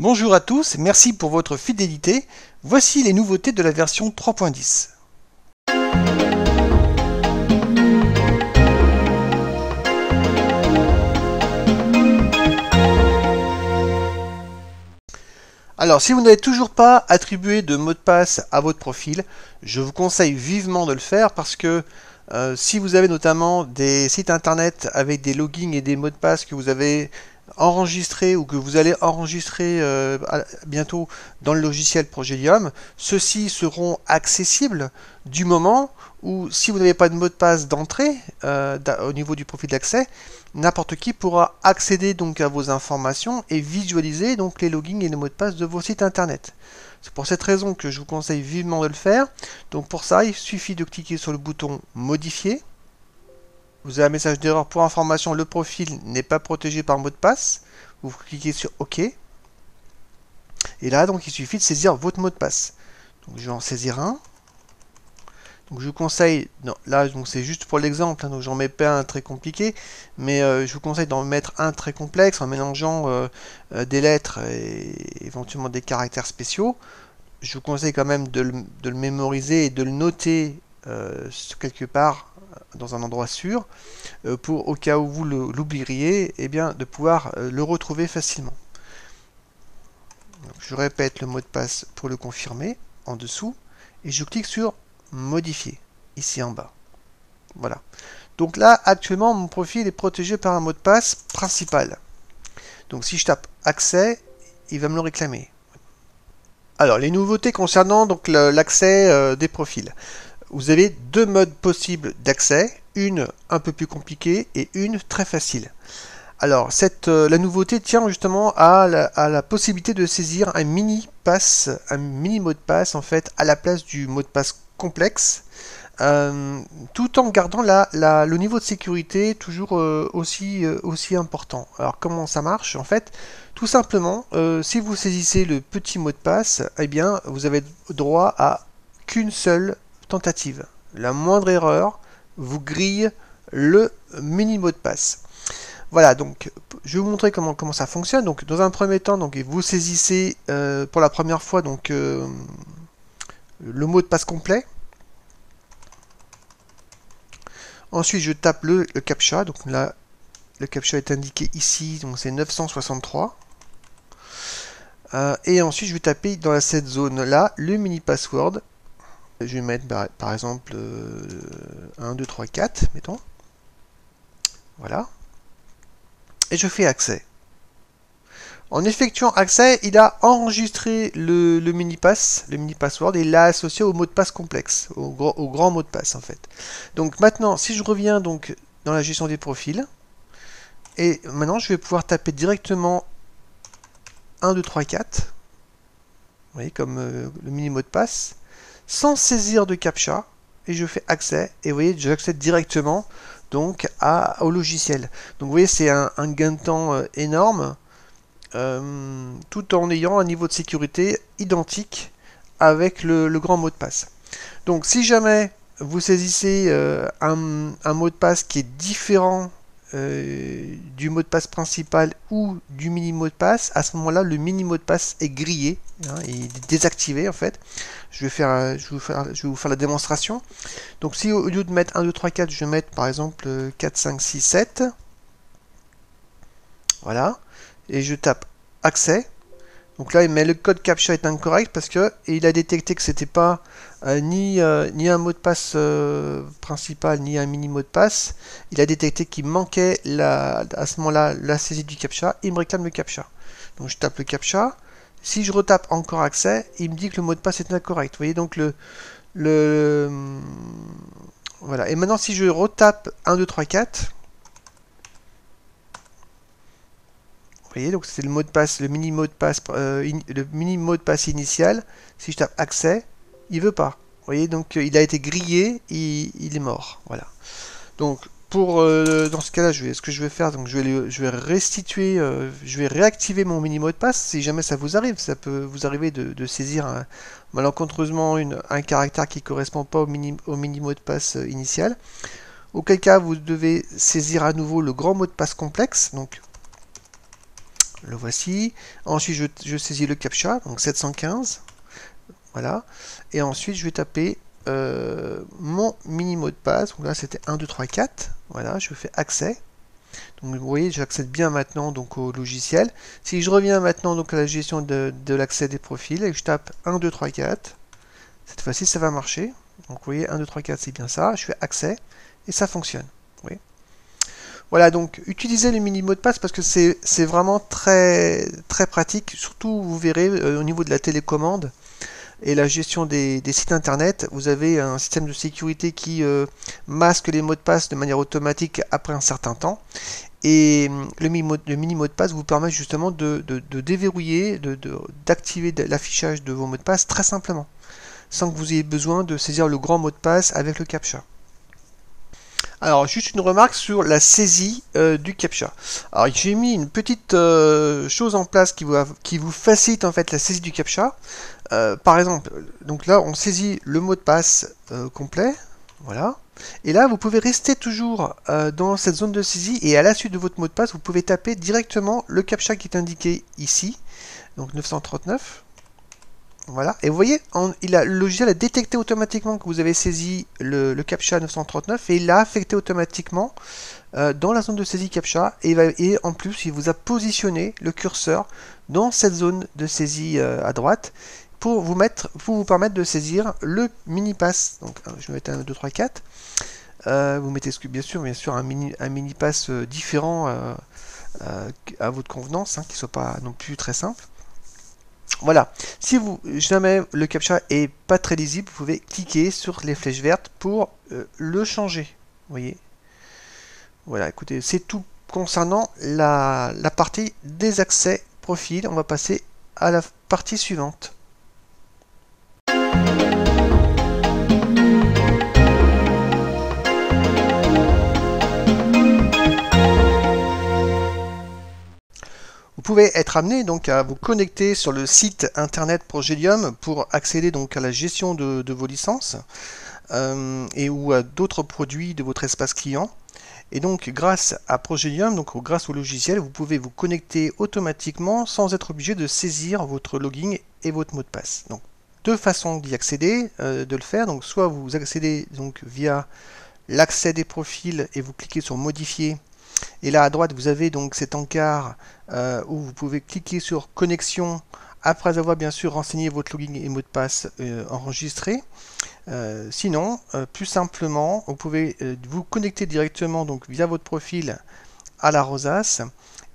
Bonjour à tous, merci pour votre fidélité. Voici les nouveautés de la version 3.10. Alors, si vous n'avez toujours pas attribué de mot de passe à votre profil, je vous conseille vivement de le faire parce que si vous avez notamment des sites internet avec des logins et des mots de passe que vous avez enregistrés ou que vous allez enregistrer bientôt dans le logiciel Progelium, ceux-ci seront accessibles du moment où, si vous n'avez pas de mot de passe d'entrée au niveau du profil d'accès, n'importe qui pourra accéder donc à vos informations et visualiser donc les logins et les mots de passe de vos sites internet. C'est pour cette raison que je vous conseille vivement de le faire. Donc pour ça, il suffit de cliquer sur le bouton Modifier. Vous avez un message d'erreur pour information, le profil n'est pas protégé par mot de passe. Vous cliquez sur OK. Et là, donc, il suffit de saisir votre mot de passe. Donc je vais en saisir un. Donc je vous conseille, non, là donc c'est juste pour l'exemple, hein, donc j'en mets pas un très compliqué, mais je vous conseille d'en mettre un très complexe en mélangeant des lettres et éventuellement des caractères spéciaux. Je vous conseille quand même de le mémoriser et de le noter quelque part dans un endroit sûr, pour au cas où vous l'oublieriez, eh bien de pouvoir le retrouver facilement. Donc, je répète le mot de passe pour le confirmer en dessous, et je clique sur Modifier, ici en bas. Voilà. Donc là, actuellement, mon profil est protégé par un mot de passe principal. Donc si je tape Accès, il va me le réclamer. Alors, les nouveautés concernant donc l'accès des profils. Vous avez deux modes possibles d'accès, une un peu plus compliquée et une très facile. Alors, la nouveauté tient justement à la possibilité de saisir un mini pass, un mini mot de passe en fait, à la place du mot de passe complexe, tout en gardant le niveau de sécurité toujours aussi important. Alors, comment ça marche? En fait, tout simplement, si vous saisissez le petit mot de passe, eh bien, vous avez droit à qu'une seule tentative. La moindre erreur vous grille le mini mot de passe. Voilà, donc je vais vous montrer comment ça fonctionne. Donc dans un premier temps, donc vous saisissez pour la première fois donc le mot de passe complet. Ensuite, je tape le captcha. Donc là, le captcha est indiqué ici, donc c'est 963. Et ensuite, je vais taper dans cette zone là le mini password. Je vais mettre par exemple 1, 2, 3, 4, mettons. Voilà. Et je fais accès. En effectuant accès, il a enregistré le mini pass, le mini password, et l'a associé au mot de passe complexe, au grand mot de passe en fait. Donc maintenant, si je reviens donc dans la gestion des profils, et maintenant je vais pouvoir taper directement 1, 2, 3, 4, vous voyez, comme le mini mot de passe, sans saisir de captcha, et je fais accès, et vous voyez, j'accède directement donc au logiciel. Donc vous voyez, c'est un gain de temps énorme, tout en ayant un niveau de sécurité identique avec le grand mot de passe. Donc si jamais vous saisissez un mot de passe qui est différent du mot de passe principal ou du mini mot de passe, à ce moment-là, le mini mot de passe est grillé, hein, il est désactivé en fait. Je vais vous faire la démonstration. Donc si au lieu de mettre 1, 2, 3, 4, je vais mettre par exemple 4, 5, 6, 7. Voilà. Et je tape accès. Donc là, mais le code captcha est incorrect parce que il a détecté que c'était pas ni un mot de passe principal ni un mini mot de passe. Il a détecté qu'il manquait à ce moment-là la saisie du captcha. Il me réclame le captcha. Donc je tape le captcha. Si je retape encore accès, il me dit que le mot de passe est incorrect. Vous voyez donc voilà. Et maintenant si je retape 1, 2, 3, 4. Vous voyez, donc c'est le mot de passe, le mini mot de passe initial. Si je tape accès, il veut pas. Vous voyez, donc il a été grillé, il est mort. Voilà. Donc dans ce cas-là, ce que je vais faire, donc je vais restituer, je vais réactiver mon mini mot de passe. Si jamais ça vous arrive, ça peut vous arriver de saisir malencontreusement un caractère qui correspond pas au mini mot de passe initial. Auquel cas, vous devez saisir à nouveau le grand mot de passe complexe. Donc Le voici. Ensuite, je saisis le CAPTCHA, donc 715. Voilà. Et ensuite, je vais taper mon mini mot de passe. Donc là, c'était 1, 2, 3, 4. Voilà, je fais accès. Donc vous voyez, j'accède bien maintenant donc, au logiciel. Si je reviens maintenant donc, à la gestion de l'accès des profils et que je tape 1, 2, 3, 4, cette fois-ci, ça va marcher. Donc vous voyez, 1, 2, 3, 4, c'est bien ça. Je fais accès et ça fonctionne. Vous voyez. Voilà, donc utilisez le mini mot de passe parce que c'est vraiment très pratique. Surtout, vous verrez, au niveau de la télécommande et la gestion des sites internet, vous avez un système de sécurité qui masque les mots de passe de manière automatique après un certain temps. Et le mini mot de passe vous permet justement de déverrouiller, d'activer l'affichage de vos mots de passe très simplement, sans que vous ayez besoin de saisir le grand mot de passe avec le CAPTCHA. Alors, juste une remarque sur la saisie du CAPTCHA. Alors, j'ai mis une petite chose en place qui vous facilite en fait la saisie du CAPTCHA. Par exemple, donc là, on saisit le mot de passe complet, voilà. Et là, vous pouvez rester toujours dans cette zone de saisie et à la suite de votre mot de passe, vous pouvez taper directement le CAPTCHA qui est indiqué ici, donc 939. Voilà, et vous voyez, le logiciel a détecté automatiquement que vous avez saisi le CAPTCHA 939 et il l'a affecté automatiquement dans la zone de saisie CAPTCHA et en plus il vous a positionné le curseur dans cette zone de saisie à droite pour vous permettre de saisir le mini pass. Donc je vais mettre un 2, 3, 4. Vous mettez bien sûr un mini pass différent à votre convenance, hein, qui ne soit pas non plus très simple. Voilà, si jamais le CAPTCHA est pas très lisible, vous pouvez cliquer sur les flèches vertes pour le changer. Vous voyez. Voilà, écoutez, c'est tout concernant la partie des accès profil. On va passer à la partie suivante. Vous pouvez être amené donc à vous connecter sur le site internet Progelium pour accéder donc à la gestion de vos licences et ou à d'autres produits de votre espace client. Et donc grâce à Progelium, donc grâce au logiciel, vous pouvez vous connecter automatiquement sans être obligé de saisir votre login et votre mot de passe. Donc deux façons d'y accéder, de le faire. Donc soit vous accédez donc via l'accès des profils et vous cliquez sur modifier. Et là à droite vous avez donc cet encart où vous pouvez cliquer sur connexion après avoir bien sûr renseigné votre login et mot de passe enregistré. Sinon, plus simplement, vous pouvez vous connecter directement donc via votre profil à la rosace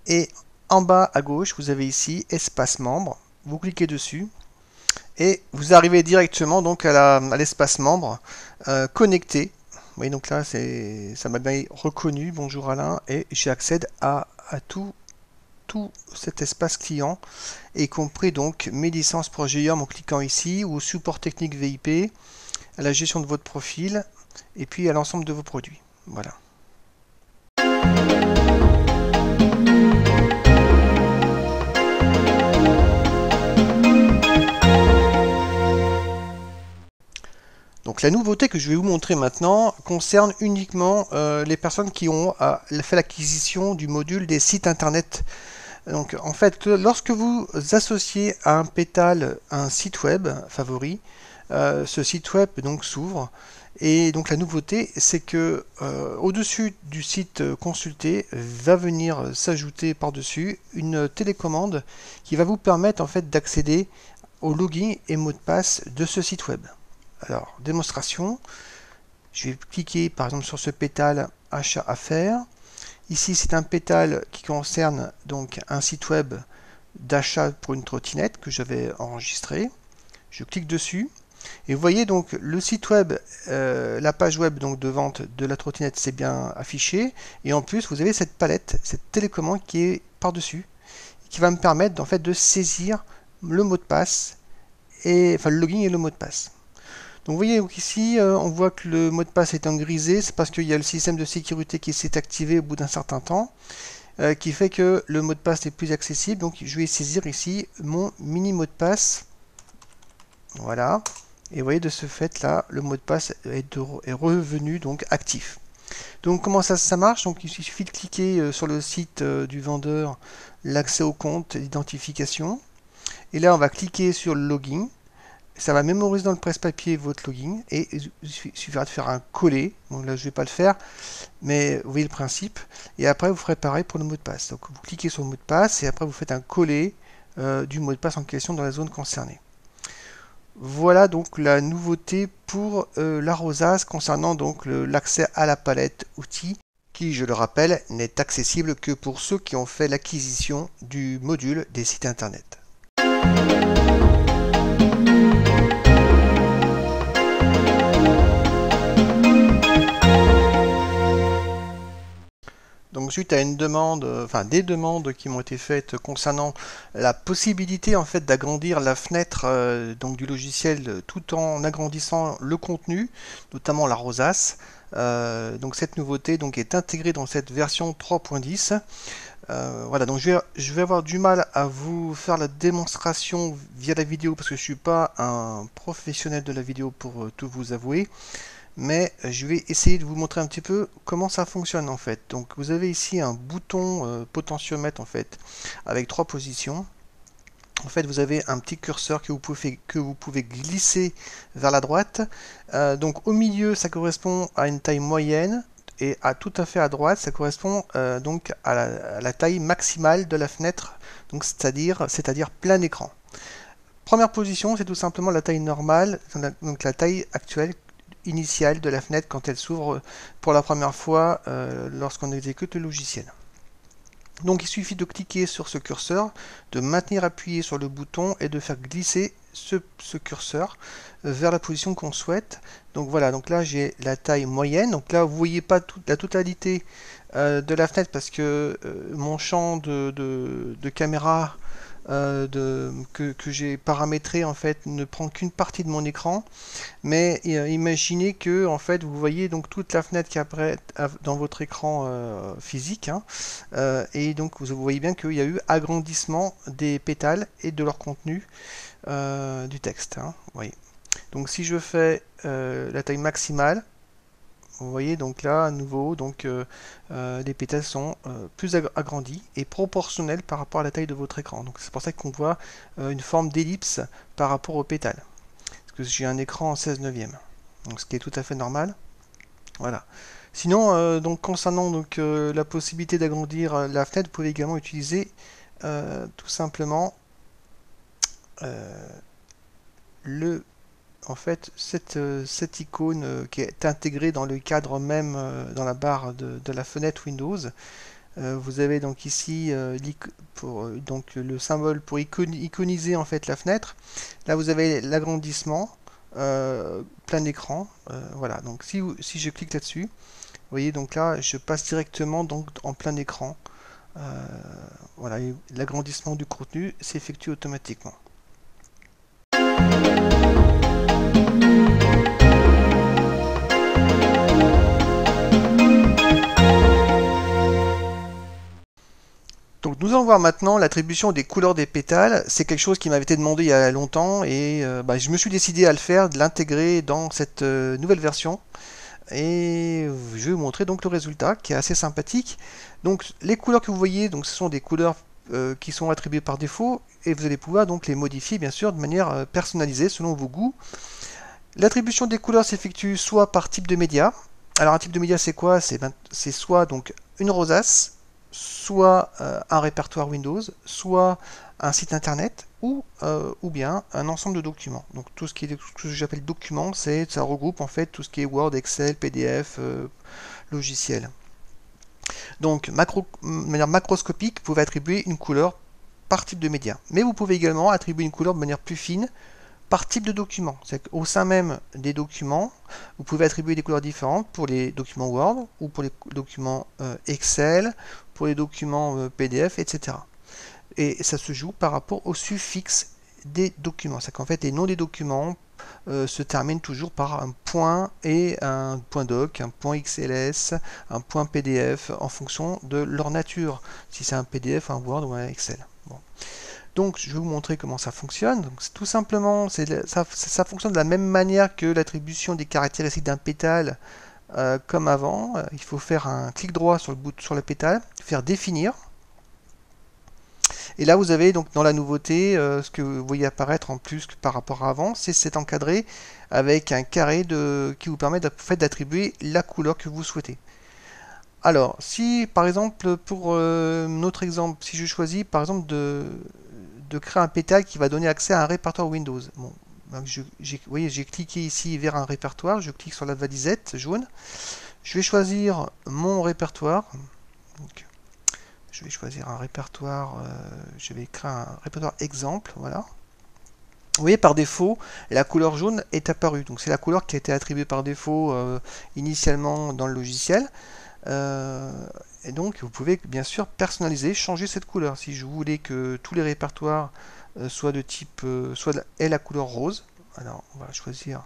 et en bas à gauche vous avez ici espace membre. Vous cliquez dessus et vous arrivez directement donc à l'espace membre connecté. Vous voyez, donc là, ça m'a bien reconnu. Bonjour Alain. Et j'accède à tout cet espace client, y compris donc mes licences Progelium en cliquant ici, ou au support technique VIP, à la gestion de votre profil, et puis à l'ensemble de vos produits. Voilà. Donc la nouveauté que je vais vous montrer maintenant concerne uniquement les personnes qui ont fait l'acquisition du module des sites internet. Donc en fait, lorsque vous associez à un pétale un site web favori, ce site web donc s'ouvre. Et donc la nouveauté, c'est que au-dessus du site consulté va venir s'ajouter par-dessus une télécommande qui va vous permettre en fait d'accéder au login et mot de passe de ce site web. Alors, démonstration, je vais cliquer par exemple sur ce pétale achat à faire. Ici, c'est un pétale qui concerne donc un site web d'achat pour une trottinette que j'avais enregistré. Je clique dessus et vous voyez donc le site web, la page web donc de vente de la trottinette c'est bien affiché et en plus vous avez cette palette, cette télécommande qui est par-dessus qui va me permettre en fait de saisir le mot de passe et enfin le login et le mot de passe. Donc vous voyez donc ici on voit que le mot de passe est en grisé, c'est parce qu'il y a le système de sécurité qui s'est activé au bout d'un certain temps, qui fait que le mot de passe n'est plus accessible. Donc je vais saisir ici mon mini mot de passe. Voilà. Et vous voyez de ce fait là, le mot de passe est revenu donc actif. Donc comment ça marche? Donc il suffit de cliquer sur le site du vendeur, l'accès au compte, l'identification. Et là on va cliquer sur le login. Ça va mémoriser dans le presse-papier votre login et il suffira de faire un coller. Donc là je ne vais pas le faire, mais vous voyez le principe. Et après vous ferez pareil pour le mot de passe. Donc vous cliquez sur le mot de passe et après vous faites un coller du mot de passe en question dans la zone concernée. Voilà donc la nouveauté pour la rosace concernant donc l'accès à la palette outils qui, je le rappelle, n'est accessible que pour ceux qui ont fait l'acquisition du module des sites internet. Donc suite à une demande, enfin des demandes qui m'ont été faites concernant la possibilité en fait d'agrandir la fenêtre donc du logiciel tout en agrandissant le contenu, notamment la rosace. Donc cette nouveauté donc est intégrée dans cette version 3.10. Voilà, donc je vais avoir du mal à vous faire la démonstration via la vidéo parce que je suis pas un professionnel de la vidéo pour tout vous avouer. Mais je vais essayer de vous montrer un petit peu comment ça fonctionne en fait. Donc vous avez ici un bouton potentiomètre en fait avec 3 positions. En fait vous avez un petit curseur que vous pouvez glisser vers la droite. Donc au milieu ça correspond à une taille moyenne et à tout à fait à droite ça correspond donc à la taille maximale de la fenêtre, donc c'est-à-dire plein écran. Première position c'est tout simplement la taille normale, donc la taille actuelle initiale de la fenêtre quand elle s'ouvre pour la première fois lorsqu'on exécute le logiciel. Donc il suffit de cliquer sur ce curseur, de maintenir appuyé sur le bouton et de faire glisser ce curseur vers la position qu'on souhaite. Donc voilà, donc là j'ai la taille moyenne. Donc là vous voyez pas la totalité de la fenêtre parce que mon champ de caméra que j'ai paramétré en fait ne prend qu'une partie de mon écran, mais imaginez que en fait vous voyez donc toute la fenêtre qui apparaît dans votre écran physique, hein, et donc vous voyez bien qu'il y a eu agrandissement des pétales et de leur contenu du texte, hein, vous voyez. Donc si je fais la taille maximale, vous voyez donc là à nouveau donc les pétales sont plus agrandis et proportionnels par rapport à la taille de votre écran. Donc c'est pour ça qu'on voit une forme d'ellipse par rapport aux pétales. Parce que j'ai un écran en 16 neuvième. Donc ce qui est tout à fait normal. Voilà. Sinon donc concernant donc la possibilité d'agrandir la fenêtre, vous pouvez également utiliser tout simplement en fait, cette icône qui est intégrée dans le cadre même, dans la barre de la fenêtre Windows. Vous avez donc ici donc le symbole pour iconiser en fait la fenêtre. Là, vous avez l'agrandissement, plein écran. Voilà, donc si je clique là-dessus, vous voyez, donc là, je passe directement donc, en plein écran. Voilà, l'agrandissement du contenu s'effectue automatiquement. Donc nous allons voir maintenant l'attribution des couleurs des pétales. C'est quelque chose qui m'avait été demandé il y a longtemps et je me suis décidé à le faire, de l'intégrer dans cette nouvelle version. Et je vais vous montrer donc le résultat qui est assez sympathique. Donc les couleurs que vous voyez, donc ce sont des couleurs qui sont attribuées par défaut et vous allez pouvoir donc les modifier bien sûr de manière personnalisée selon vos goûts. L'attribution des couleurs s'effectue soit par type de média. Alors un type de média c'est quoi? C'est soit donc une rosace, soit un répertoire Windows, soit un site internet, ou bien un ensemble de documents. Donc tout ce que j'appelle documents, ça regroupe en fait tout ce qui est Word, Excel, PDF, logiciel. Donc de manière macroscopique, vous pouvez attribuer une couleur par type de média. Mais vous pouvez également attribuer une couleur de manière plus fine par type de document. Au sein même des documents, vous pouvez attribuer des couleurs différentes pour les documents Word ou pour les documents Excel, pour les documents PDF, etc. Et ça se joue par rapport au suffixe des documents. C'est qu'en fait, les noms des documents se terminent toujours par un point et un point doc, un point XLS, un point PDF en fonction de leur nature. Si c'est un PDF, un Word ou un Excel. Bon. Donc je vais vous montrer comment ça fonctionne. Donc, tout simplement, ça fonctionne de la même manière que l'attribution des caractéristiques d'un pétale comme avant, il faut faire un clic droit sur sur la pétale, faire définir. Et là, vous avez donc dans la nouveauté, ce que vous voyez apparaître en plus par rapport à avant, c'est cet encadré avec un carré qui vous permet d'attribuer la couleur que vous souhaitez. Alors, si par exemple, pour notre exemple, si je choisis par exemple de créer un pétale qui va donner accès à un répertoire Windows. Bon, donc vous voyez, j'ai cliqué ici vers un répertoire, je clique sur la valisette jaune. Je vais choisir mon répertoire. Donc, je vais choisir un répertoire, je vais créer un répertoire exemple, voilà. Vous voyez, par défaut, la couleur jaune est apparue. Donc c'est la couleur qui a été attribuée par défaut initialement dans le logiciel. Et donc vous pouvez bien sûr personnaliser, changer cette couleur. Si je voulais que tous les répertoires soient de type, aient la couleur rose, alors on va choisir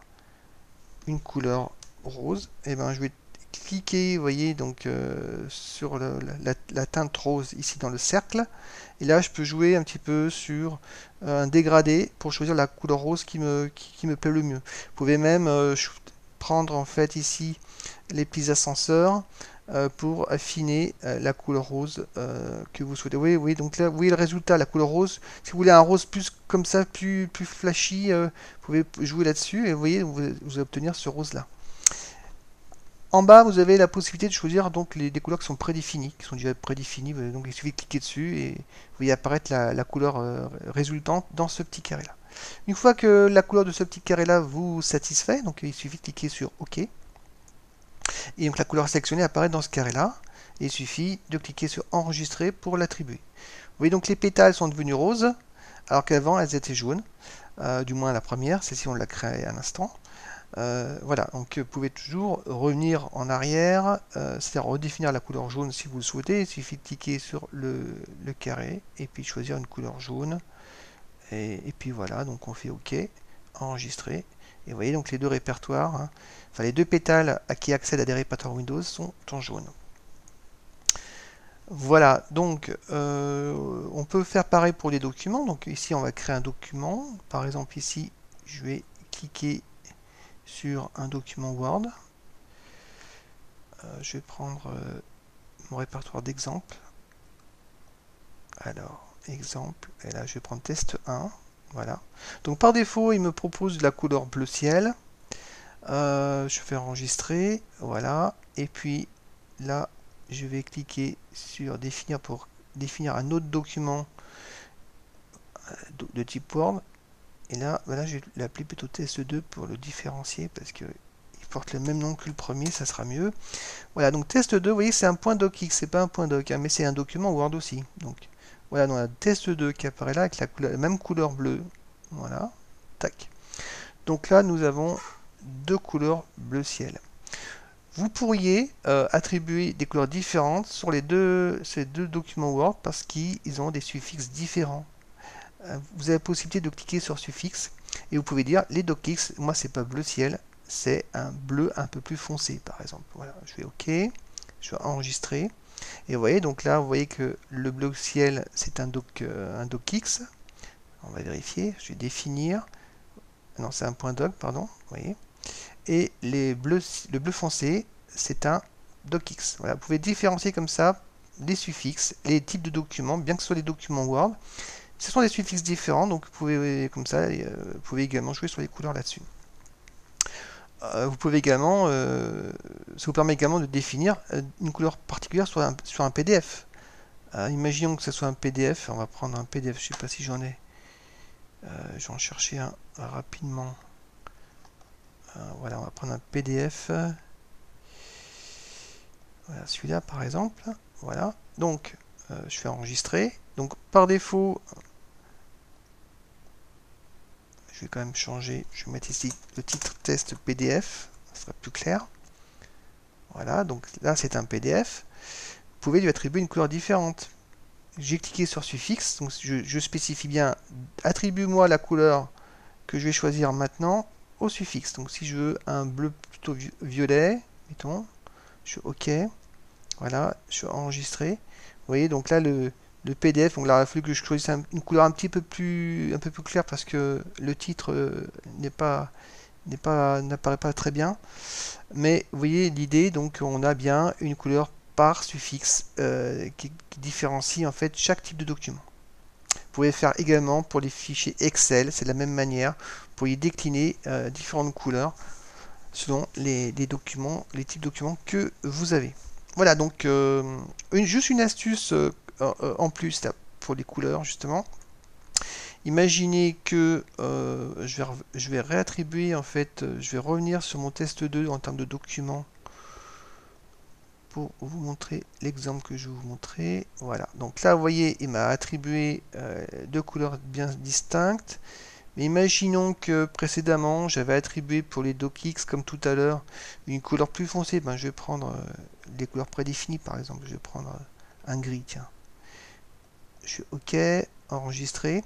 une couleur rose, et ben je vais cliquer, vous voyez, donc sur la teinte rose ici dans le cercle, et là je peux jouer un petit peu sur un dégradé pour choisir la couleur rose qui me plaît le mieux. Vous pouvez même prendre en fait ici les petits ascenseurs pour affiner la couleur rose que vous souhaitez. Oui, oui, donc là, vous voyez le résultat, la couleur rose. Si vous voulez un rose plus comme ça, plus flashy, vous pouvez jouer là-dessus et vous voyez, vous allez obtenir ce rose-là. En bas, vous avez la possibilité de choisir donc des couleurs qui sont prédéfinies, qui sont déjà prédéfinies. Donc il suffit de cliquer dessus et vous voyez apparaître la couleur résultante dans ce petit carré-là. Une fois que la couleur de ce petit carré-là vous satisfait, donc il suffit de cliquer sur OK. Et donc la couleur sélectionnée apparaît dans ce carré-là. Et il suffit de cliquer sur Enregistrer pour l'attribuer. Vous voyez donc les pétales sont devenus roses, alors qu'avant elles étaient jaunes. Du moins la première, celle-ci on l'a créée à l'instant. Voilà, donc vous pouvez toujours revenir en arrière, c'est-à-dire redéfinir la couleur jaune si vous le souhaitez. Il suffit de cliquer sur le carré et puis choisir une couleur jaune. Et puis voilà, donc on fait OK, enregistrer. Et vous voyez donc les deux répertoires, hein, enfin les deux pétales qui accèdent à des répertoires Windows sont en jaune. Voilà, donc on peut faire pareil pour les documents. Donc ici on va créer un document. Par exemple ici, je vais cliquer sur un document Word. Je vais prendre mon répertoire d'exemple. Alors, exemple, et là je vais prendre test 1. Voilà. Donc par défaut, il me propose de la couleur bleu ciel. Je fais enregistrer, voilà. Et puis là, je vais cliquer sur définir pour définir un autre document de type Word. Et là, voilà, je vais l'appeler plutôt test2 pour le différencier parce que il porte le même nom que le premier, ça sera mieux. Voilà, donc test2, vous voyez, c'est un point docx, c'est pas un point doc, hein, mais c'est un document Word aussi. Donc voilà, donc la test2 qui apparaît là avec la même couleur bleue. Voilà, tac. Donc là, nous avons deux couleurs bleu ciel. Vous pourriez attribuer des couleurs différentes sur ces deux documents Word parce qu'ils ont des suffixes différents. Vous avez la possibilité de cliquer sur suffixe et vous pouvez dire les docx, moi c'est pas bleu ciel, c'est un bleu un peu plus foncé par exemple. Voilà, je fais OK, je vais enregistrer. Et vous voyez, donc là, vous voyez que le bleu ciel, c'est un docx. On va vérifier, je vais définir. Non, c'est un point doc, pardon. Vous voyez. Et le bleu foncé, c'est un docx. Voilà, vous pouvez différencier comme ça les suffixes, les types de documents, bien que ce soit des documents Word. Ce sont des suffixes différents, donc vous pouvez, comme ça, vous pouvez également jouer sur les couleurs là-dessus. Vous pouvez également, ça vous permet également de définir une couleur particulière sur un PDF. Imaginons que ce soit un PDF, on va prendre un PDF, je ne sais pas si j'en ai. Je vais en chercher un rapidement. Voilà, on va prendre un PDF. Voilà, celui-là par exemple. Voilà, donc je fais enregistrer. Donc par défaut, je vais quand même changer, je vais mettre ici le titre test PDF, ça sera plus clair. Voilà, donc là c'est un PDF. Vous pouvez lui attribuer une couleur différente. J'ai cliqué sur suffixe, donc je spécifie bien, attribue-moi la couleur que je vais choisir maintenant au suffixe. Donc si je veux un bleu plutôt violet, mettons, je fais OK. Voilà, je vais enregistrer. Vous voyez, donc là le PDF, donc là il a fallu que je choisisse une couleur un peu plus claire parce que le titre n'est pas n'apparaît pas très bien. Mais vous voyez l'idée, donc on a bien une couleur par suffixe qui différencie en fait chaque type de document. Vous pouvez faire également pour les fichiers Excel, c'est de la même manière. Vous pouvez décliner différentes couleurs selon les documents, les types de documents que vous avez. Voilà, donc juste une astuce en plus là, pour les couleurs justement. Imaginez que je vais réattribuer en fait, je vais revenir sur mon test 2 en termes de documents pour vous montrer l'exemple que je vais vous montrer. Voilà, donc là vous voyez, il m'a attribué deux couleurs bien distinctes. Mais imaginons que précédemment j'avais attribué pour les docx comme tout à l'heure une couleur plus foncée. Ben, je vais prendre des couleurs prédéfinies par exemple. Je vais prendre un gris, tiens. Je suis OK, enregistré.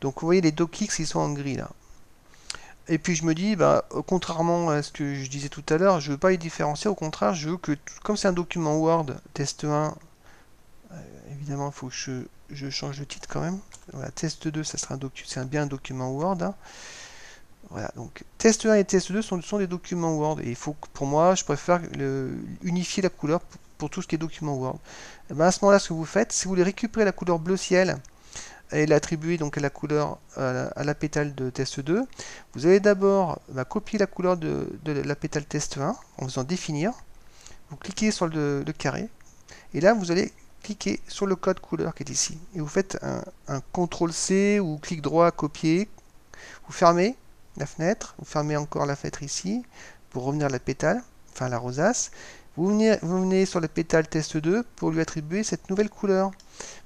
Donc vous voyez les docx ils sont en gris là. Et puis je me dis, bah, contrairement à ce que je disais tout à l'heure, je ne veux pas les différencier. Au contraire, je veux que, comme c'est un document Word, test 1, évidemment il faut que je change le titre quand même. Voilà, test 2, ça sera c'est bien un document Word. Hein. Voilà, donc test 1 et test 2 sont des documents Word. Et il faut que, pour moi, je préfère unifier la couleur pour tout ce qui est document Word. Et ben à ce moment-là, ce que vous faites, si vous voulez récupérer la couleur bleu ciel et l'attribuer donc à la couleur à la pétale de test 2, vous allez d'abord copier la couleur de la pétale test 1 en faisant définir. Vous cliquez sur le carré et là vous allez cliquez sur le code couleur qui est ici. Et vous faites un CTRL-C ou clic droit, copier. Vous fermez la fenêtre. Vous fermez encore la fenêtre ici pour revenir à la pétale, enfin la rosace. Vous venez sur la pétale test 2 pour lui attribuer cette nouvelle couleur.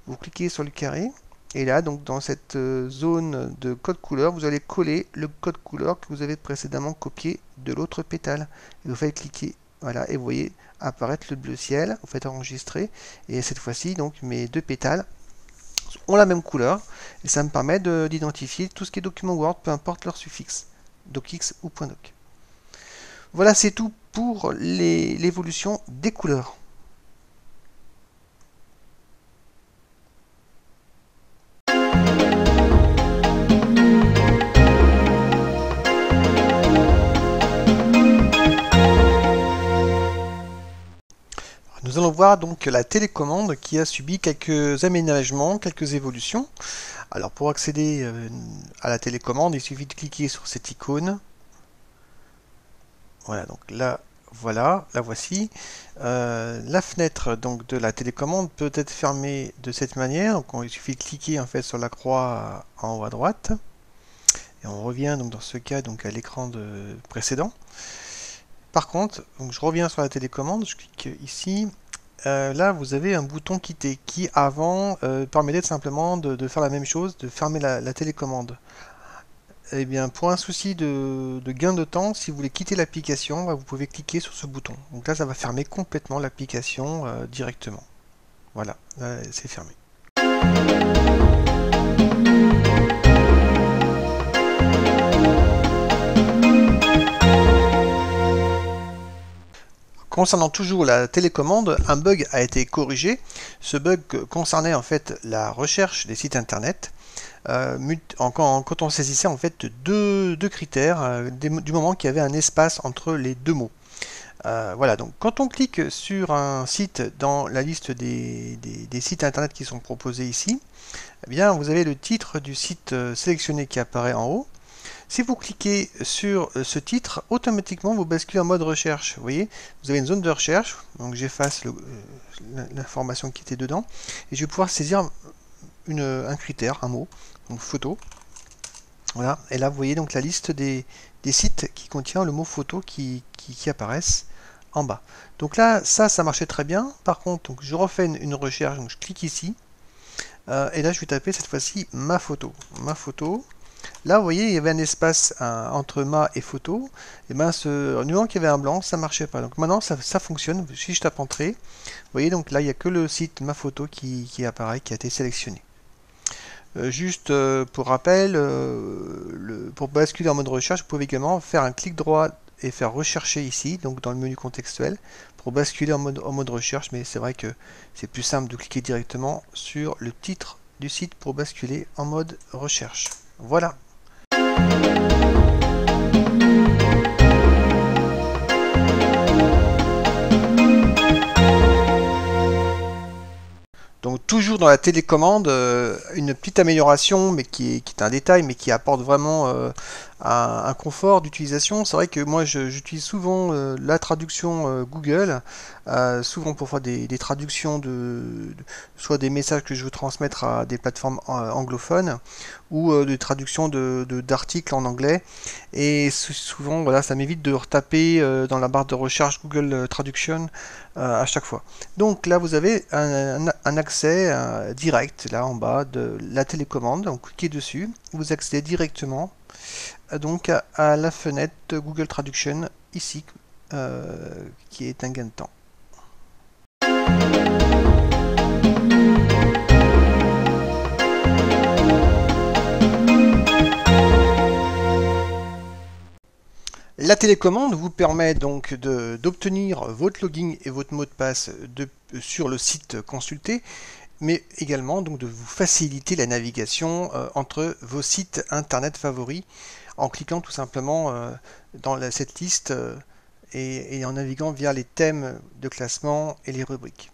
Vous cliquez sur le carré. Et là, donc dans cette zone de code couleur, vous allez coller le code couleur que vous avez précédemment copié de l'autre pétale. Et vous faites cliquer. Voilà, et vous voyez apparaître le bleu ciel, vous faites enregistrer, et cette fois-ci, donc mes deux pétales ont la même couleur, et ça me permet d'identifier tout ce qui est document Word, peu importe leur suffixe, docx ou .doc. Voilà, c'est tout pour l'évolution des couleurs. Nous allons voir donc la télécommande qui a subi quelques aménagements, quelques évolutions. Alors pour accéder à la télécommande, il suffit de cliquer sur cette icône. Voilà, donc là, voilà, la voici. La fenêtre donc de la télécommande peut être fermée de cette manière. Donc il suffit de cliquer en fait sur la croix en haut à droite. Et on revient donc dans ce cas donc à l'écran précédent. Par contre, donc je reviens sur la télécommande, je clique ici. Là, vous avez un bouton quitter qui, avant, permettait simplement de faire la même chose, de fermer la télécommande. Eh bien, pour un souci de gain de temps, si vous voulez quitter l'application, vous pouvez cliquer sur ce bouton. Donc là, ça va fermer complètement l'application directement. Voilà, c'est fermé. Concernant toujours la télécommande, un bug a été corrigé. Ce bug concernait en fait la recherche des sites internet. Quand on saisissait en fait deux critères du moment qu'il y avait un espace entre les deux mots. Voilà, donc quand on clique sur un site dans la liste des sites internet qui sont proposés ici, eh bien vous avez le titre du site sélectionné qui apparaît en haut. Si vous cliquez sur ce titre, automatiquement vous basculez en mode recherche. Vous voyez, vous avez une zone de recherche, donc j'efface l'information qui était dedans, et je vais pouvoir saisir un critère, un mot, donc photo. Voilà, et là vous voyez donc la liste des sites qui contient le mot photo qui apparaissent en bas. Donc là, ça marchait très bien. Par contre, donc, je refais une recherche, donc je clique ici, et là je vais taper cette fois-ci ma photo. Ma photo. Là, vous voyez, il y avait un espace entre ma et photo. Et bien, du moment qu'il y avait un blanc, ça ne marchait pas. Donc maintenant, ça fonctionne. Si je tape entrée, vous voyez, donc là, il n'y a que le site ma photo qui apparaît, qui a été sélectionné. Juste pour rappel, pour basculer en mode recherche, vous pouvez également faire un clic droit et faire rechercher ici, donc dans le menu contextuel, pour basculer en mode recherche. Mais c'est vrai que c'est plus simple de cliquer directement sur le titre du site pour basculer en mode recherche. Voilà. toujours dans la télécommande, une petite amélioration, mais qui est un détail, mais qui apporte vraiment un confort d'utilisation. C'est vrai que moi j'utilise souvent la traduction Google, souvent pour faire des traductions soit des messages que je veux transmettre à des plateformes anglophones, ou des traductions d'articles en anglais. Et souvent, voilà, ça m'évite de retaper dans la barre de recherche Google Traduction à chaque fois. Donc là, vous avez un accès direct, là en bas de la télécommande. Donc cliquez dessus, vous accédez directement donc à la fenêtre Google Traduction ici, qui est un gain de temps. La télécommande vous permet donc d'obtenir votre login et votre mot de passe sur le site consulté, mais également donc de vous faciliter la navigation entre vos sites internet favoris en cliquant tout simplement dans cette liste et en naviguant via les thèmes de classement et les rubriques.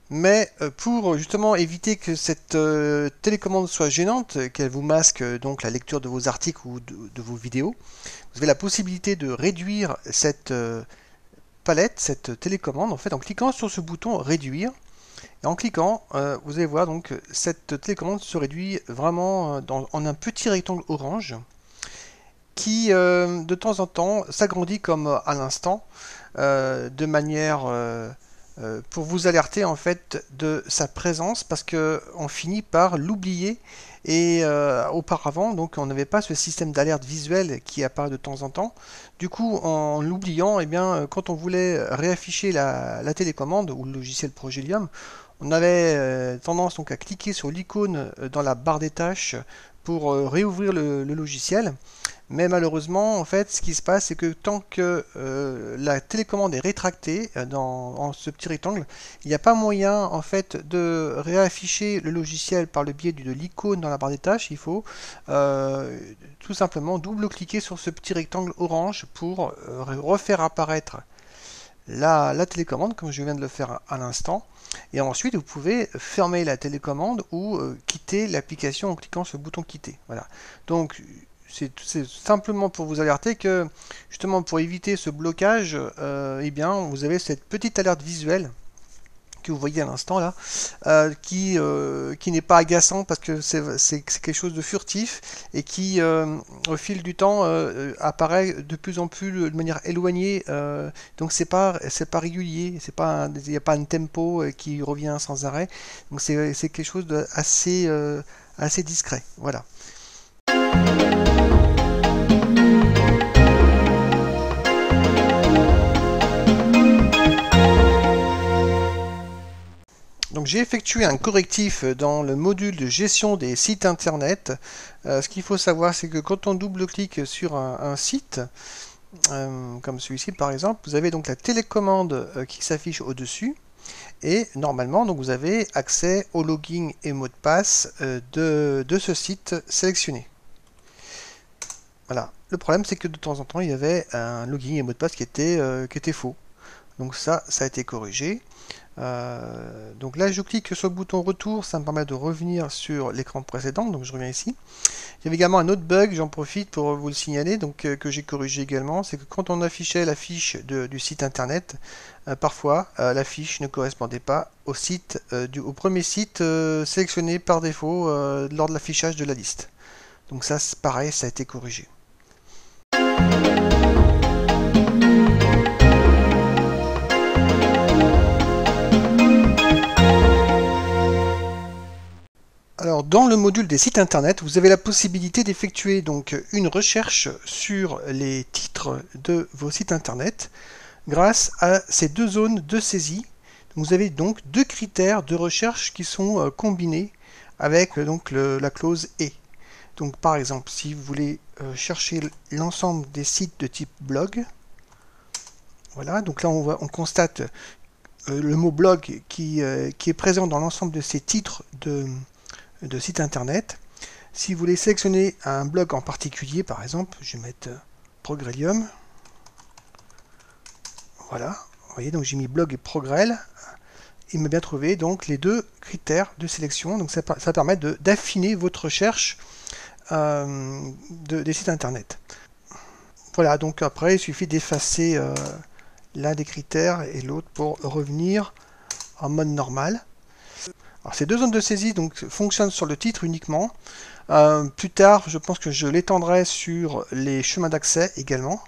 Mais pour justement éviter que cette télécommande soit gênante, qu'elle vous masque donc la lecture de vos articles ou de vos vidéos, vous avez la possibilité de réduire cette palette, cette télécommande, en fait, en cliquant sur ce bouton réduire. Et en cliquant, vous allez voir donc cette télécommande se réduit vraiment en un petit rectangle orange qui de temps en temps s'agrandit comme à l'instant de manière pour vous alerter en fait de sa présence, parce que on finit par l'oublier. Et auparavant, donc, on n'avait pas ce système d'alerte visuelle qui apparaît de temps en temps. Du coup, en l'oubliant, eh bien, quand on voulait réafficher la télécommande ou le logiciel Progelium, on avait tendance donc à cliquer sur l'icône dans la barre des tâches pour réouvrir le logiciel. Mais malheureusement, en fait, ce qui se passe, c'est que tant que la télécommande est rétractée dans ce petit rectangle, il n'y a pas moyen en fait de réafficher le logiciel par le biais de l'icône dans la barre des tâches. Il faut tout simplement double-cliquer sur ce petit rectangle orange pour refaire apparaître la télécommande, comme je viens de le faire à l'instant. Et ensuite, vous pouvez fermer la télécommande ou quitter l'application en cliquant sur le bouton quitter. Voilà. Donc, c'est simplement pour vous alerter que, justement, pour éviter ce blocage, eh bien, vous avez cette petite alerte visuelle que vous voyez à l'instant là, qui n'est pas agaçant parce que c'est quelque chose de furtif et qui, au fil du temps, apparaît de plus en plus de manière éloignée. Donc c'est pas régulier, il n'y a pas un tempo qui revient sans arrêt. Donc c'est quelque chose d'assez assez discret. Voilà. Donc j'ai effectué un correctif dans le module de gestion des sites internet. Ce qu'il faut savoir, c'est que quand on double-clique sur un site, comme celui-ci par exemple, vous avez donc la télécommande qui s'affiche au-dessus. Et normalement, donc, vous avez accès au login et mot de passe de ce site sélectionné. Voilà. Le problème, c'est que de temps en temps, il y avait un login et mot de passe qui était faux. Donc ça a été corrigé. Donc là je clique sur le bouton retour, ça me permet de revenir sur l'écran précédent, donc je reviens ici. Il y avait également un autre bug, j'en profite pour vous le signaler, donc que j'ai corrigé également, c'est que quand on affichait la fiche du site internet, parfois la fiche ne correspondait pas au premier site sélectionné par défaut lors de l'affichage de la liste. Donc ça c'est pareil, ça a été corrigé. Alors, dans le module des sites internet, vous avez la possibilité d'effectuer donc une recherche sur les titres de vos sites internet grâce à ces deux zones de saisie. Vous avez donc deux critères de recherche qui sont combinés avec donc la clause et. Donc, par exemple, si vous voulez chercher l'ensemble des sites de type blog, voilà, donc là on constate le mot blog qui est présent dans l'ensemble de ces titres de site internet. Si vous voulez sélectionner un blog en particulier, par exemple, je vais mettre Progrelium. Voilà, vous voyez, donc j'ai mis blog et Progrel. il m'a bien trouvé donc les deux critères de sélection. Donc ça permet d'affiner votre recherche des sites internet. Voilà, donc après il suffit d'effacer l'un des critères et l'autre pour revenir en mode normal. Alors ces deux zones de saisie donc fonctionnent sur le titre uniquement. Plus tard, je pense que je l'étendrai sur les chemins d'accès également.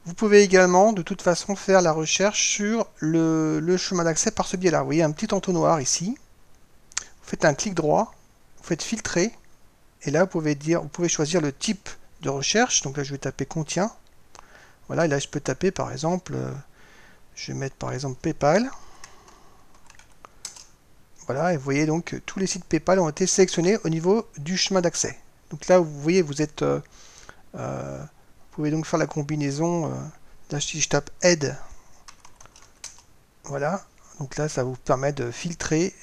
Vous pouvez également, de toute façon, faire la recherche sur le chemin d'accès par ce biais-là. Vous voyez un petit entonnoir ici. Vous faites un clic droit, vous faites filtrer, et là, vous pouvez choisir le type de recherche. Donc là, je vais taper contient. Voilà, et là, je peux taper, par exemple, je vais mettre, par exemple, PayPal. Voilà, et vous voyez donc que tous les sites PayPal ont été sélectionnés au niveau du chemin d'accès. Donc là, vous voyez, vous pouvez donc faire la combinaison. Là, si je tape aide, voilà. Donc là, ça vous permet de filtrer,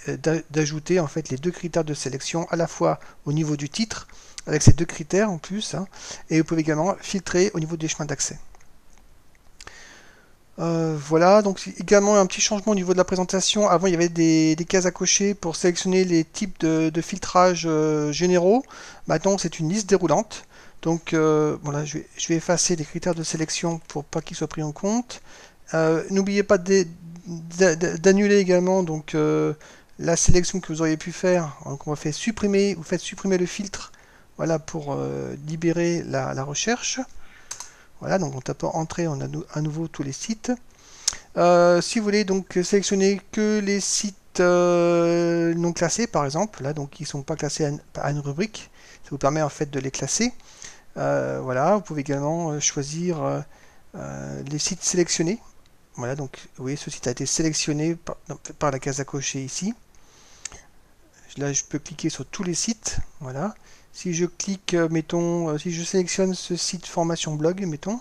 d'ajouter en fait les deux critères de sélection à la fois au niveau du titre, avec ces deux critères en plus, hein, et vous pouvez également filtrer au niveau des chemins d'accès. Voilà, donc également un petit changement au niveau de la présentation. Avant, il y avait des cases à cocher pour sélectionner les types de filtrage généraux. Maintenant, c'est une liste déroulante. Donc, voilà, je vais effacer les critères de sélection pour pas qu'ils soient pris en compte. N'oubliez pas d'annuler également donc la sélection que vous auriez pu faire. Donc, vous faites supprimer le filtre, voilà, pour libérer la recherche. Voilà, donc en tapant entrée, on a à nouveau tous les sites. Si vous voulez donc sélectionner que les sites non classés, par exemple, là donc ils ne sont pas classés à une rubrique, ça vous permet en fait de les classer. Voilà, vous pouvez également choisir les sites sélectionnés. Voilà, donc vous voyez, ce site a été sélectionné par la case à cocher ici. Là, je peux cliquer sur tous les sites. Voilà. Si je clique, mettons, si je sélectionne ce site formation blog, mettons,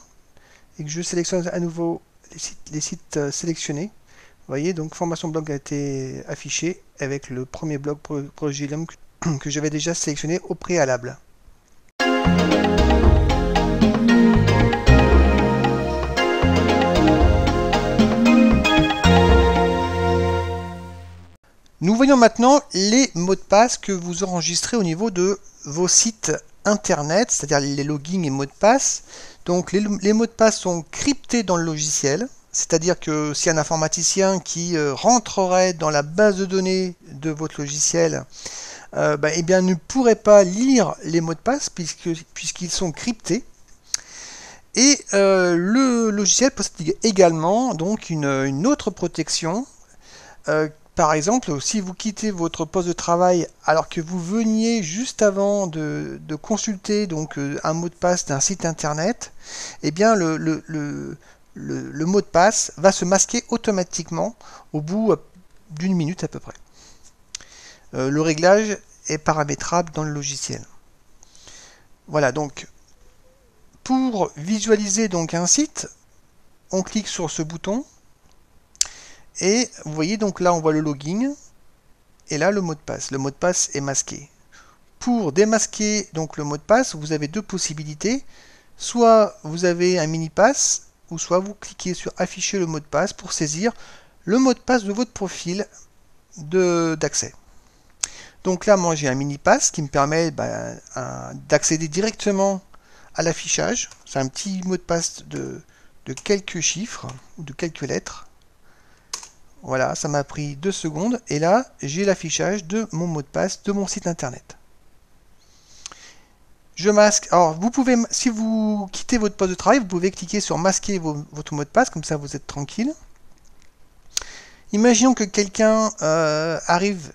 et que je sélectionne à nouveau les sites sélectionnés, vous voyez, donc formation blog a été affiché avec le premier blog Progilium que j'avais déjà sélectionné au préalable. Nous voyons maintenant les mots de passe que vous enregistrez au niveau de vos sites internet, c'est-à-dire les logins et mots de passe. Donc les mots de passe sont cryptés dans le logiciel, c'est-à-dire que si un informaticien qui rentrerait dans la base de données de votre logiciel, eh bien, ne pourrait pas lire les mots de passe puisqu'ils sont cryptés. Et le logiciel possède également donc une autre protection. Par exemple, si vous quittez votre poste de travail alors que vous veniez juste avant de consulter donc un mot de passe d'un site internet, eh bien le mot de passe va se masquer automatiquement au bout d'une minute à peu près. Le réglage est paramétrable dans le logiciel. Voilà, donc pour visualiser donc un site, on clique sur ce bouton. Et vous voyez donc là on voit le login et là le mot de passe. Le mot de passe est masqué. Pour démasquer donc le mot de passe, vous avez deux possibilités. Soit vous avez un mini pass ou soit vous cliquez sur afficher le mot de passe pour saisir le mot de passe de votre profil d'accès. Donc là moi j'ai un mini pass qui me permet d'accéder directement à l'affichage. C'est un petit mot de passe de quelques chiffres ou de quelques lettres. Voilà, ça m'a pris 2 secondes et là j'ai l'affichage de mon mot de passe de mon site internet. Je masque. Alors vous pouvez, si vous quittez votre poste de travail, vous pouvez cliquer sur masquer votre mot de passe, comme ça vous êtes tranquille. Imaginons que quelqu'un arrive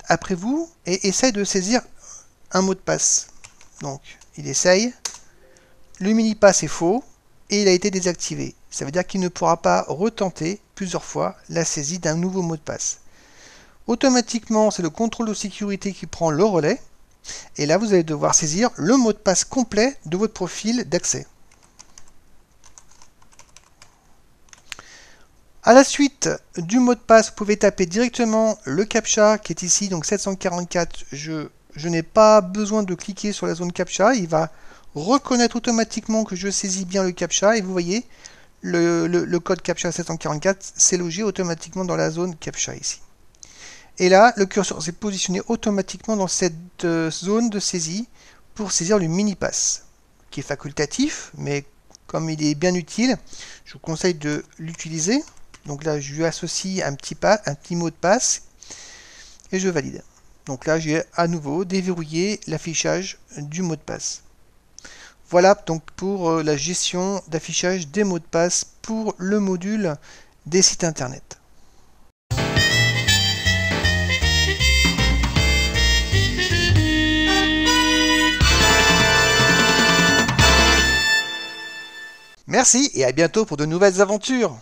après vous et essaye de saisir un mot de passe. Donc il essaye, le mini pass est faux et il a été désactivé. Ça veut dire qu'il ne pourra pas retenter plusieurs fois la saisie d'un nouveau mot de passe. Automatiquement, c'est le contrôle de sécurité qui prend le relais. Et là, vous allez devoir saisir le mot de passe complet de votre profil d'accès. À la suite du mot de passe, vous pouvez taper directement le CAPTCHA qui est ici, donc 744. Je n'ai pas besoin de cliquer sur la zone CAPTCHA. Il va reconnaître automatiquement que je saisis bien le CAPTCHA et vous voyez, le code CAPTCHA 744 s'est logé automatiquement dans la zone CAPTCHA ici. Et là, le curseur s'est positionné automatiquement dans cette zone de saisie pour saisir le mini-pass, qui est facultatif, mais comme il est bien utile, je vous conseille de l'utiliser. Donc là, je lui associe un petit mot de passe et je valide. Donc là, j'ai à nouveau déverrouillé l'affichage du mot de passe. Voilà donc pour la gestion d'affichage des mots de passe pour le module des sites internet. Merci et à bientôt pour de nouvelles aventures.